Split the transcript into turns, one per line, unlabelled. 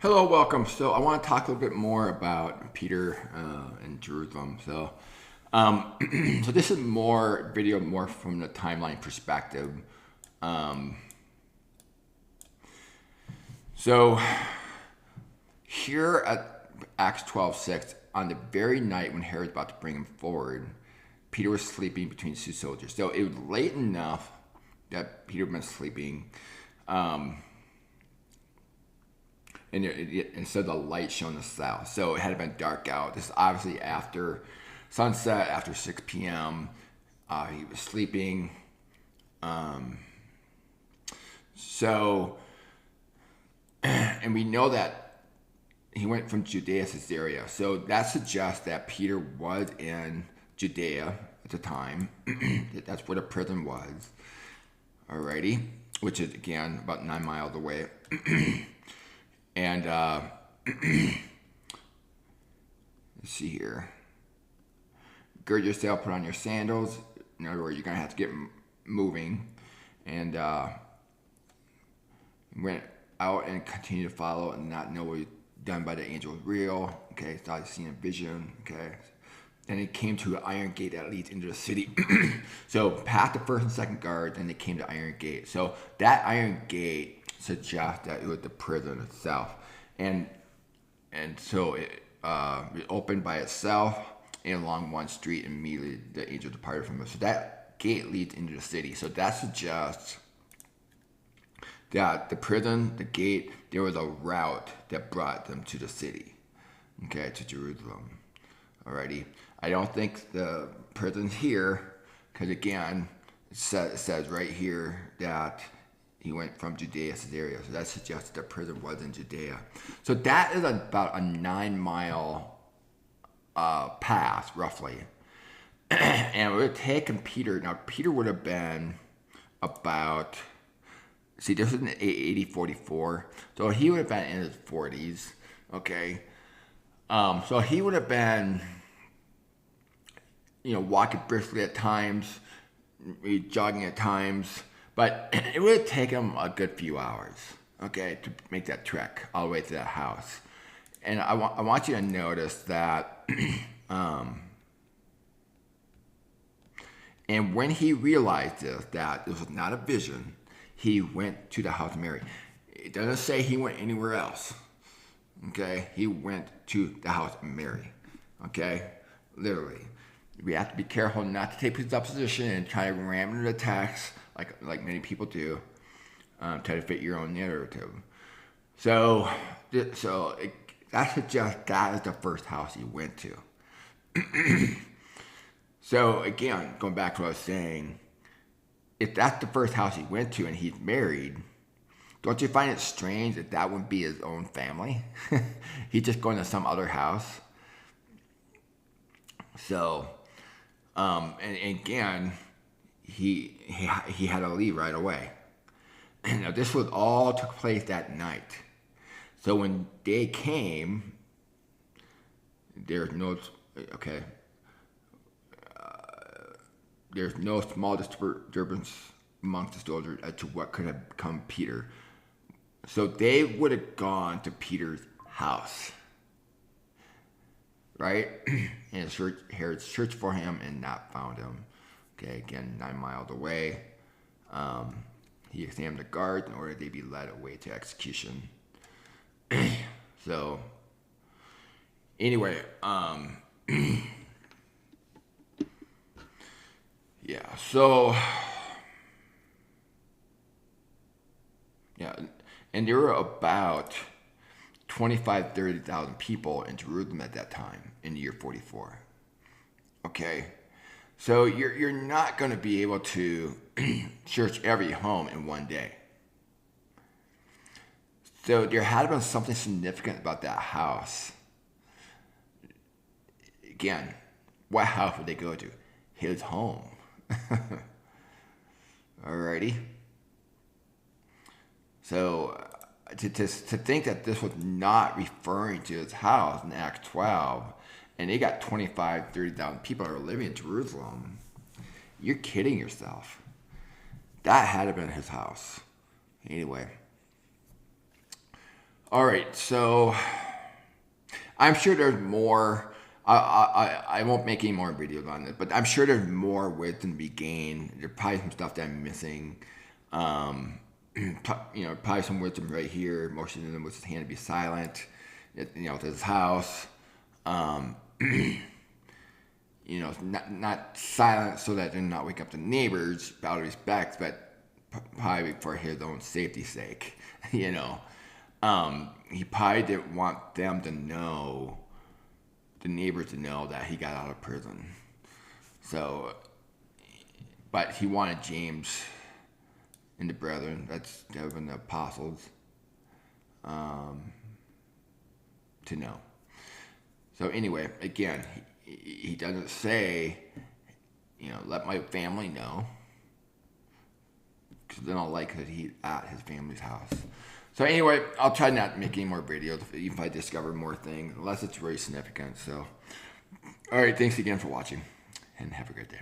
Hello, welcome. So I want to talk a little bit more about Peter and Jerusalem. Um, so this is more video, more from the timeline perspective. Um, so here at Acts 12:6, on the very night when Herod was about to bring him forward, Peter was sleeping between two soldiers. So it was late enough that Peter had been sleeping. Um, and instead of the light shone the south. So it had been dark out. This is obviously after sunset, after 6 p.m. He was sleeping. Um, so, and we know that he went from Judea to Caesarea. So that suggests that Peter was in Judea at the time. That's where the prison was. Alrighty. Which is, again, about 9 miles away. And let's see here. Gird yourself, put on your sandals. In other words, you're going to have to get moving. And went out and continued to follow and not know what was done by the angel was real. Okay, thought he seen a vision. Okay. Then it came to an iron gate that leads into the city. So past the first and second guard, then they came to Iron Gate. So that Iron Gate suggests that it was the prison itself. And so it opened by itself, and along one street immediately the angel departed from it. So that gate leads into the city. So that suggests that the prison, the gate, there was a route that brought them to the city, okay, to Jerusalem. Alrighty. I don't think the prison's here, because again, it says right here that he went from Judea to Caesarea. So that suggests the prison was in Judea. So that is about a 9-mile path, roughly. And it would have taken Peter. Now, Peter would have been about, see, this is an 80-44. So he would have been in his 40s, okay? So he would have been, walking briskly at times, jogging at times, but it would have taken him a good few hours, okay, to make that trek all the way to that house. And I want you to notice that, and when he realized this, that this was not a vision, he went to the house of Mary. It doesn't say he went anywhere else. Okay, he went to the house of Mary. Okay, literally. We have to be careful not to take presupposition and try to ram into the text like many people do, try to fit your own narrative. So that suggests that is the first house he went to. So again, going back to what I was saying, if that's the first house he went to and he's married, don't you find it strange that that wouldn't be his own family? He's just going to some other house. So, and again, he had to leave right away. Now this was all took place that night. So when day came, there's no there's no small disturbance amongst the soldiers as to what could have become Peter. So they would have gone to Peter's house, right? And Herod searched for him and not found him. Okay, again, 9 miles away. He examined the guards in order they be led away to execution. So, anyway, yeah, so, yeah, and there were about 30,000 people in Jerusalem at that time in the year 44. Okay, so you're not going to be able to search every home in one day. So there had been something significant about that house. Again, what house would they go to? His home. Alrighty. So to think that this was not referring to his house in Acts 12, and they got 30,000 people that are living in Jerusalem, you're kidding yourself. That had to have been his house. Anyway. All right, so I'm sure there's more. I won't make any more videos on this, but I'm sure there's more wisdom to be gained. There's probably some stuff that I'm missing. Probably some wisdom right here. Motioning him with his hand to be silent. To his house. Not silent so that they're not wake up the neighbors out of respect, but probably for his own safety's sake. He probably didn't want them to know, the neighbors to know that he got out of prison. So, but he wanted James and the brethren, that's been the apostles, to know. So anyway, again, he doesn't say, let my family know, because then I'll like that he's at his family's house. So anyway, I'll try not to make any more videos if I discover more things, unless it's really significant. So, all right, thanks again for watching, and have a great day.